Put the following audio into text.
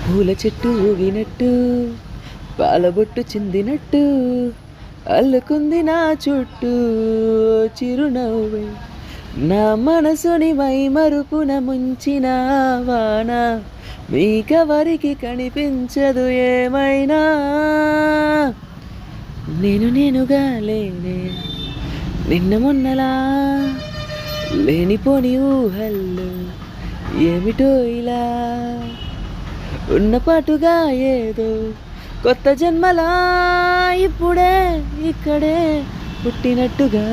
పూల చెట్టు ఊగినట్టు పాలబొట్టు చిందినట్టు అల్లుకుంది నా చుట్టూ చిరునవ్వే నా మనసుని మైమరుపున ముంచిన వాన మీకెవరికి కనిపించదు ఏమైనా నేనుగా లేనే నిన్న మొన్నలా లేనిపోని ఊహల్లో ఏమిటో ఇలా ఉన్నపాటుగా ఏదో కొత్త జన్మలా ఇప్పుడే ఇక్కడే పుట్టినట్టుగా